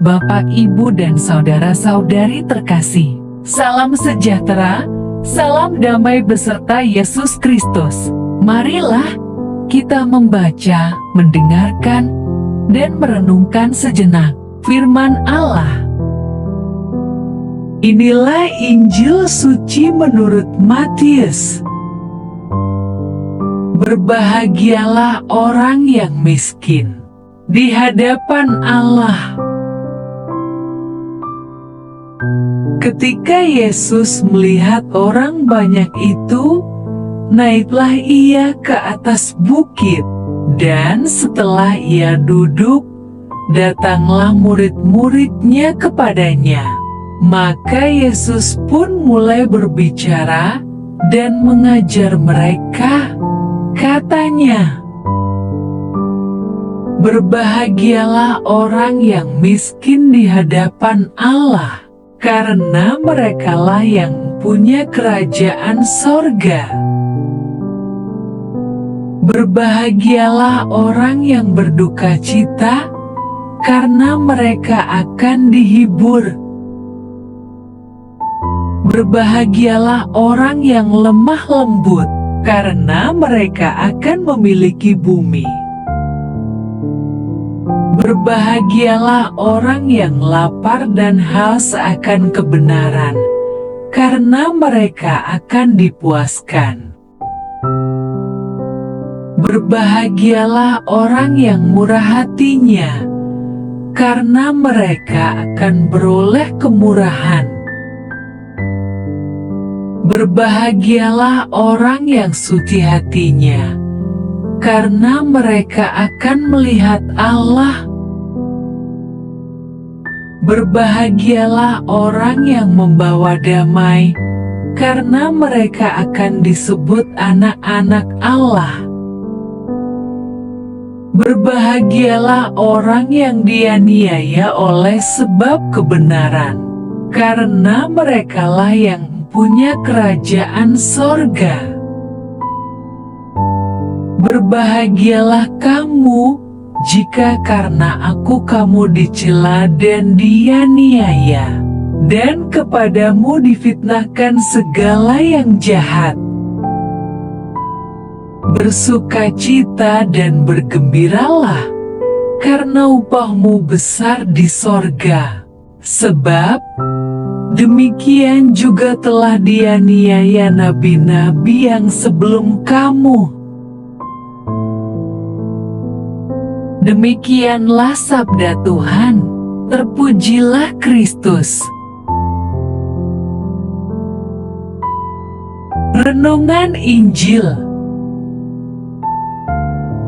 Bapak, Ibu, dan saudara-saudari terkasih, salam sejahtera, salam damai beserta Yesus Kristus. Marilah kita membaca, mendengarkan, dan merenungkan sejenak firman Allah. Inilah Injil suci menurut Matius. Berbahagialah orang yang miskin di hadapan Allah. Ketika Yesus melihat orang banyak itu, naiklah ia ke atas bukit, dan setelah ia duduk, datanglah murid-muridnya kepadanya. Maka Yesus pun mulai berbicara dan mengajar mereka. Katanya, "Berbahagialah orang yang miskin di hadapan Allah, karena merekalah yang punya kerajaan sorga. Berbahagialah orang yang berduka cita, karena mereka akan dihibur. Berbahagialah orang yang lemah lembut, karena mereka akan memiliki bumi. Berbahagialah orang yang lapar dan haus akan kebenaran, karena mereka akan dipuaskan. Berbahagialah orang yang murah hatinya, karena mereka akan beroleh kemurahan. Berbahagialah orang yang suci hatinya, karena mereka akan melihat Allah. Berbahagialah orang yang membawa damai, karena mereka akan disebut anak-anak Allah. Berbahagialah orang yang dianiaya oleh sebab kebenaran, karena merekalah yang punya kerajaan sorga. Berbahagialah kamu, jika karena aku kamu dicela dan dianiaya, dan kepadamu difitnahkan segala yang jahat. Bersukacita dan bergembiralah, karena upahmu besar di sorga, sebab demikian juga telah dianiaya nabi-nabi yang sebelum kamu." Demikianlah sabda Tuhan. Terpujilah Kristus. Renungan Injil.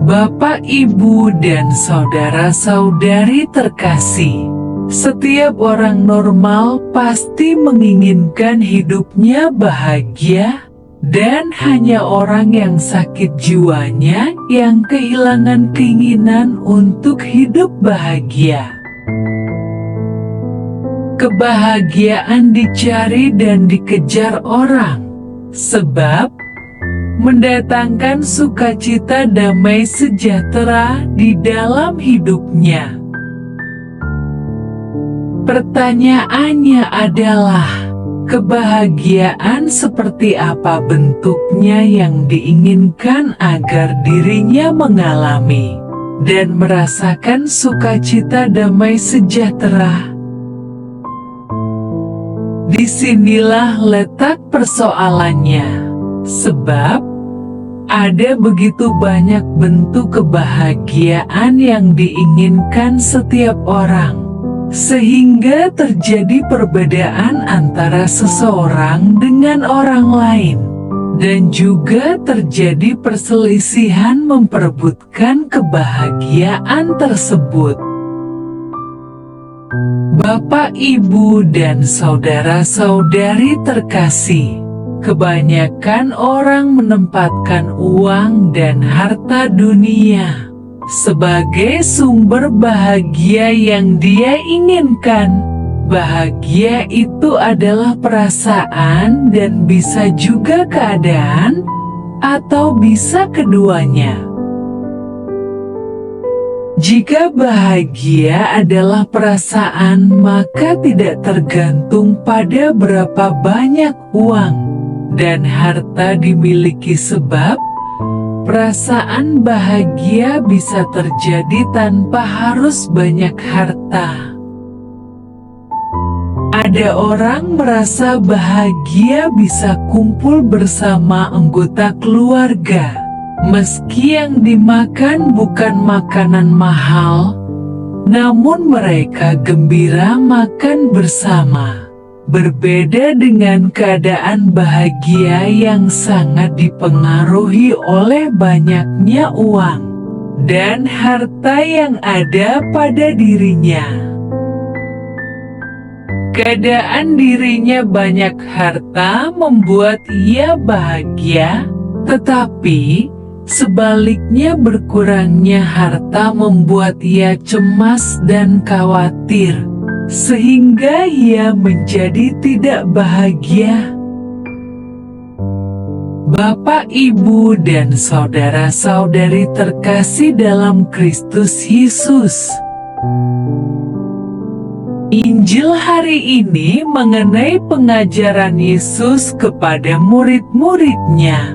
Bapak, Ibu, dan saudara-saudari terkasih, setiap orang normal pasti menginginkan hidupnya bahagia, dan hanya orang yang sakit jiwanya yang kehilangan keinginan untuk hidup bahagia. Kebahagiaan dicari dan dikejar orang, sebab mendatangkan sukacita damai sejahtera di dalam hidupnya. Pertanyaannya adalah, kebahagiaan seperti apa bentuknya yang diinginkan agar dirinya mengalami dan merasakan sukacita damai sejahtera? Disinilah letak persoalannya, sebab ada begitu banyak bentuk kebahagiaan yang diinginkan setiap orang, sehingga terjadi perbedaan antara seseorang dengan orang lain, dan juga terjadi perselisihan memperebutkan kebahagiaan tersebut. Bapak, Ibu, dan saudara-saudari terkasih, kebanyakan orang menempatkan uang dan harta dunia sebagai sumber bahagia yang dia inginkan. Bahagia itu adalah perasaan dan bisa juga keadaan, atau bisa keduanya. Jika bahagia adalah perasaan, maka tidak tergantung pada berapa banyak uang dan harta dimiliki, sebab perasaan bahagia bisa terjadi tanpa harus banyak harta. Ada orang merasa bahagia bisa kumpul bersama anggota keluarga. Meski yang dimakan bukan makanan mahal, namun mereka gembira makan bersama. Berbeda dengan keadaan bahagia yang sangat dipengaruhi oleh banyaknya uang dan harta yang ada pada dirinya. Keadaan dirinya banyak harta membuat ia bahagia, tetapi sebaliknya berkurangnya harta membuat ia cemas dan khawatir, sehingga ia menjadi tidak bahagia. Bapak, Ibu, dan saudara-saudari terkasih dalam Kristus Yesus, Injil hari ini mengenai pengajaran Yesus kepada murid-muridnya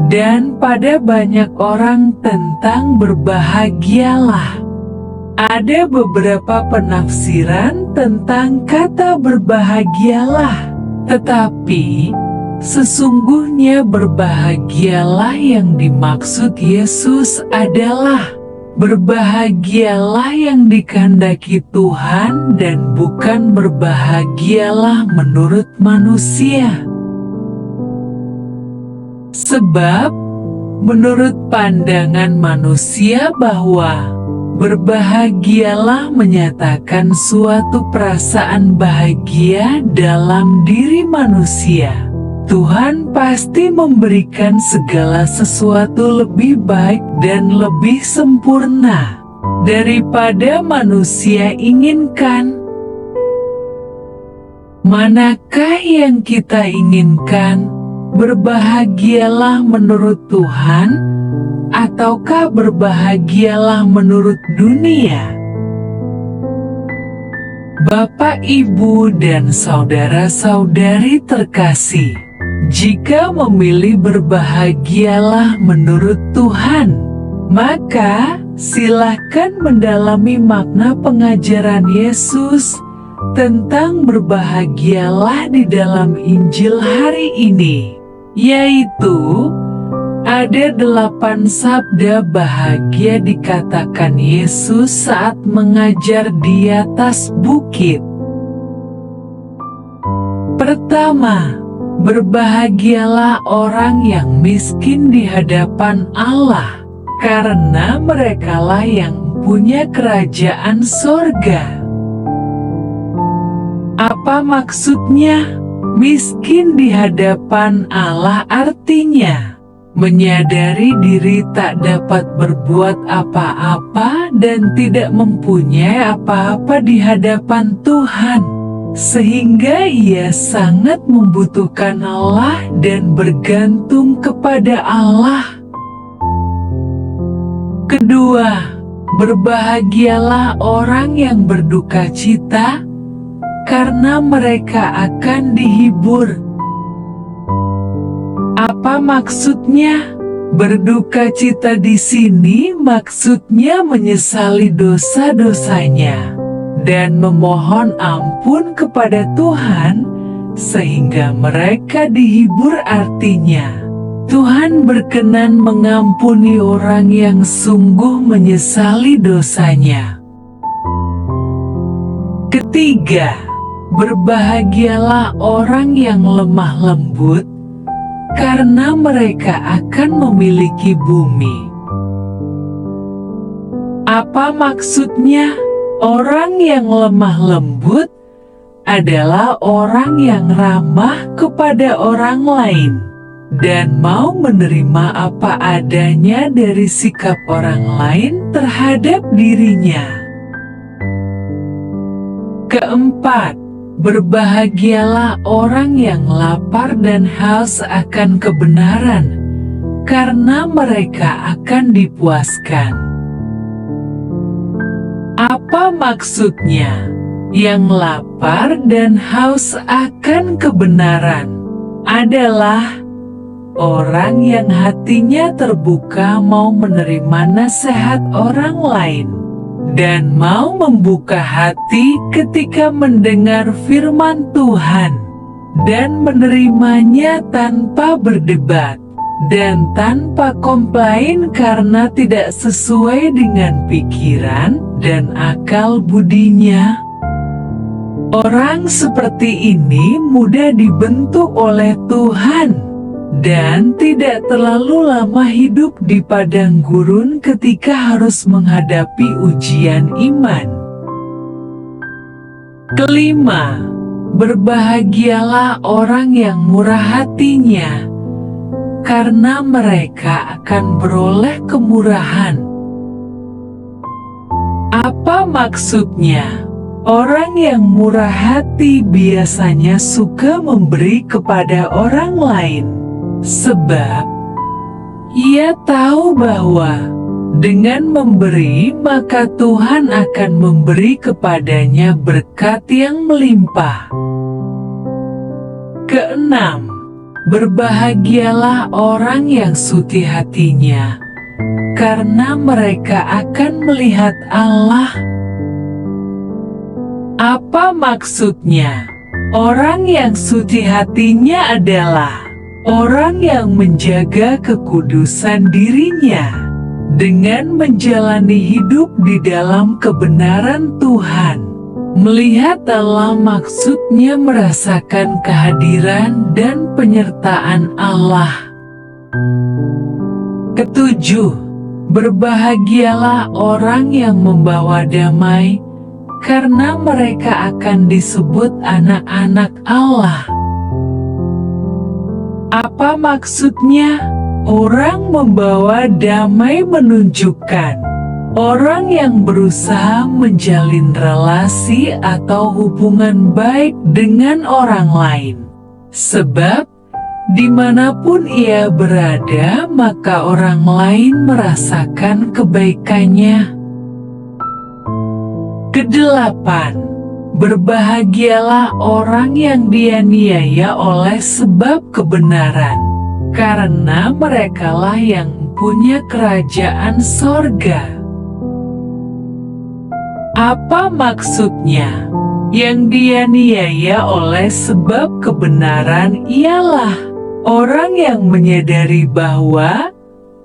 dan pada banyak orang tentang berbahagialah. Ada beberapa penafsiran tentang kata berbahagialah, tetapi sesungguhnya berbahagialah yang dimaksud Yesus adalah berbahagialah yang dikehendaki Tuhan dan bukan berbahagialah menurut manusia. Sebab, menurut pandangan manusia bahwa berbahagialah menyatakan suatu perasaan bahagia dalam diri manusia. Tuhan pasti memberikan segala sesuatu lebih baik dan lebih sempurna daripada manusia inginkan. Manakah yang kita inginkan? Berbahagialah menurut Tuhan, ataukah berbahagialah menurut dunia? Bapak, Ibu, dan saudara-saudari terkasih, jika memilih berbahagialah menurut Tuhan, maka silakan mendalami makna pengajaran Yesus tentang berbahagialah di dalam Injil hari ini, yaitu ada 8 sabda bahagia dikatakan Yesus saat mengajar di atas bukit. Pertama, berbahagialah orang yang miskin di hadapan Allah, karena merekalah yang punya kerajaan sorga. Apa maksudnya? Miskin di hadapan Allah artinya menyadari diri tak dapat berbuat apa-apa dan tidak mempunyai apa-apa di hadapan Tuhan, sehingga ia sangat membutuhkan Allah dan bergantung kepada Allah. Kedua, berbahagialah orang yang berduka cita, karena mereka akan dihibur. Apa maksudnya? Berduka cita di sini maksudnya menyesali dosa-dosanya dan memohon ampun kepada Tuhan sehingga mereka dihibur, artinya Tuhan berkenan mengampuni orang yang sungguh menyesali dosanya. Ketiga, berbahagialah orang yang lemah lembut, karena mereka akan memiliki bumi. Apa maksudnya? Orang yang lemah lembut adalah orang yang ramah kepada orang lain dan mau menerima apa adanya dari sikap orang lain terhadap dirinya. Keempat, berbahagialah orang yang lapar dan haus akan kebenaran, karena mereka akan dipuaskan. Apa maksudnya? Yang lapar dan haus akan kebenaran adalah orang yang hatinya terbuka mau menerima nasihat orang lain dan mau membuka hati ketika mendengar firman Tuhan dan menerimanya tanpa berdebat dan tanpa komplain karena tidak sesuai dengan pikiran dan akal budinya. Orang seperti ini mudah dibentuk oleh Tuhan dan tidak terlalu lama hidup di padang gurun ketika harus menghadapi ujian iman. Kelima, berbahagialah orang yang murah hatinya, karena mereka akan beroleh kemurahan. Apa maksudnya? Orang yang murah hati biasanya suka memberi kepada orang lain. Sebab ia tahu bahwa dengan memberi maka Tuhan akan memberi kepadanya berkat yang melimpah. Keenam, berbahagialah orang yang suci hatinya, karena mereka akan melihat Allah. Apa maksudnya? Orang yang suci hatinya adalah orang yang menjaga kekudusan dirinya dengan menjalani hidup di dalam kebenaran Tuhan. Melihat Allah maksudnya merasakan kehadiran dan penyertaan Allah. Ketujuh, berbahagialah orang yang membawa damai, karena mereka akan disebut anak-anak Allah. Apa maksudnya? Orang membawa damai menunjukkan orang yang berusaha menjalin relasi atau hubungan baik dengan orang lain. Sebab dimanapun ia berada, maka orang lain merasakan kebaikannya. Kedelapan, berbahagialah orang yang dianiaya oleh sebab kebenaran, karena merekalah yang punya kerajaan sorga. Apa maksudnya? Yang dianiaya oleh sebab kebenaran ialah orang yang menyadari bahwa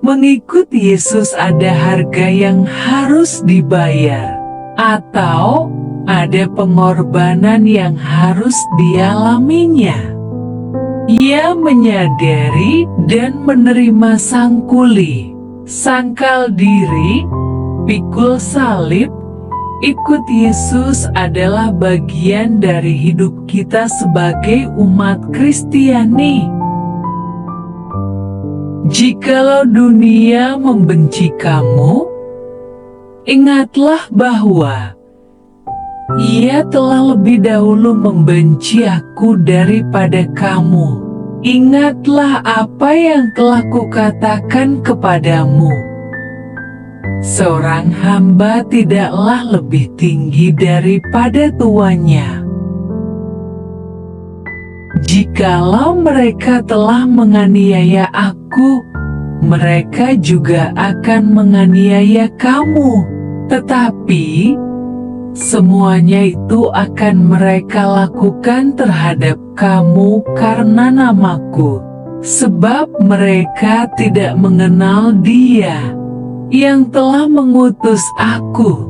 mengikut Yesus ada harga yang harus dibayar, atau ada pengorbanan yang harus dialaminya. Ia menyadari dan menerima sangkuli, sangkal diri, pikul salib. Ikut Yesus adalah bagian dari hidup kita sebagai umat Kristiani. Jikalau dunia membenci kamu, ingatlah bahwa ia telah lebih dahulu membenci aku daripada kamu. Ingatlah apa yang telah kukatakan kepadamu. Seorang hamba tidaklah lebih tinggi daripada tuannya. Jikalau mereka telah menganiaya aku, mereka juga akan menganiaya kamu. Tetapi semuanya itu akan mereka lakukan terhadap kamu karena namaku, sebab mereka tidak mengenal Dia yang telah mengutus aku.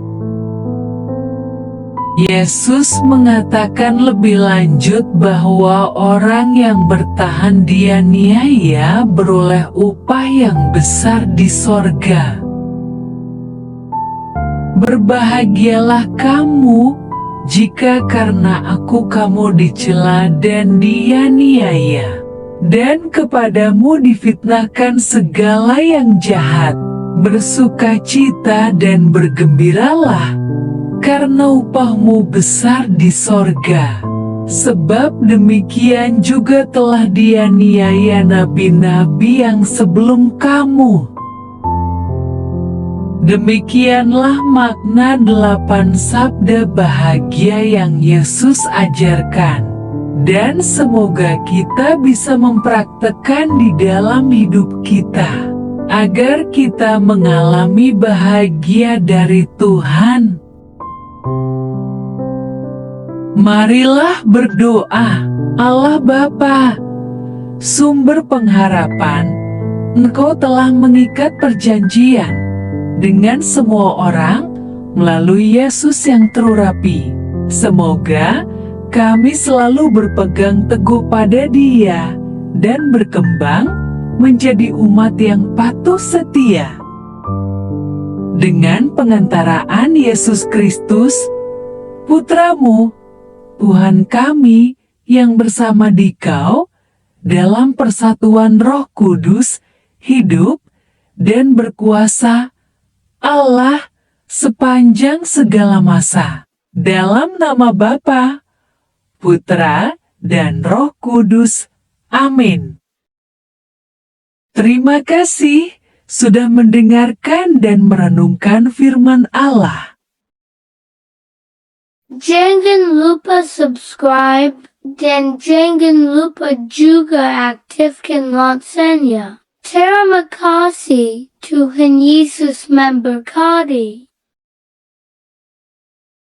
Yesus mengatakan lebih lanjut bahwa orang yang bertahan dianiaya beroleh upah yang besar di sorga. Berbahagialah kamu jika karena aku kamu dicela dan dianiaya, dan kepadamu difitnahkan segala yang jahat. Bersukacita dan bergembiralah, karena upahmu besar di sorga. Sebab demikian juga telah dianiaya nabi-nabi yang sebelum kamu. Demikianlah makna 8 sabda bahagia yang Yesus ajarkan. Dan semoga kita bisa mempraktekkan di dalam hidup kita, agar kita mengalami bahagia dari Tuhan. Marilah berdoa. Allah Bapa, sumber pengharapan, Engkau telah mengikat perjanjian dengan semua orang melalui Yesus yang terurapi. Semoga kami selalu berpegang teguh pada Dia dan berkembang menjadi umat yang patuh setia. Dengan pengantaraan Yesus Kristus, Putra-Mu, Tuhan kami yang bersama Dikau dalam persatuan Roh Kudus, hidup dan berkuasa Allah sepanjang segala masa. Dalam nama Bapa, Putra, dan Roh Kudus. Amin. Terima kasih sudah mendengarkan dan merenungkan firman Allah. Jangan lupa subscribe dan jangan lupa juga aktifkan loncengnya. Terima kasih, Tuhan Yesus memberkati.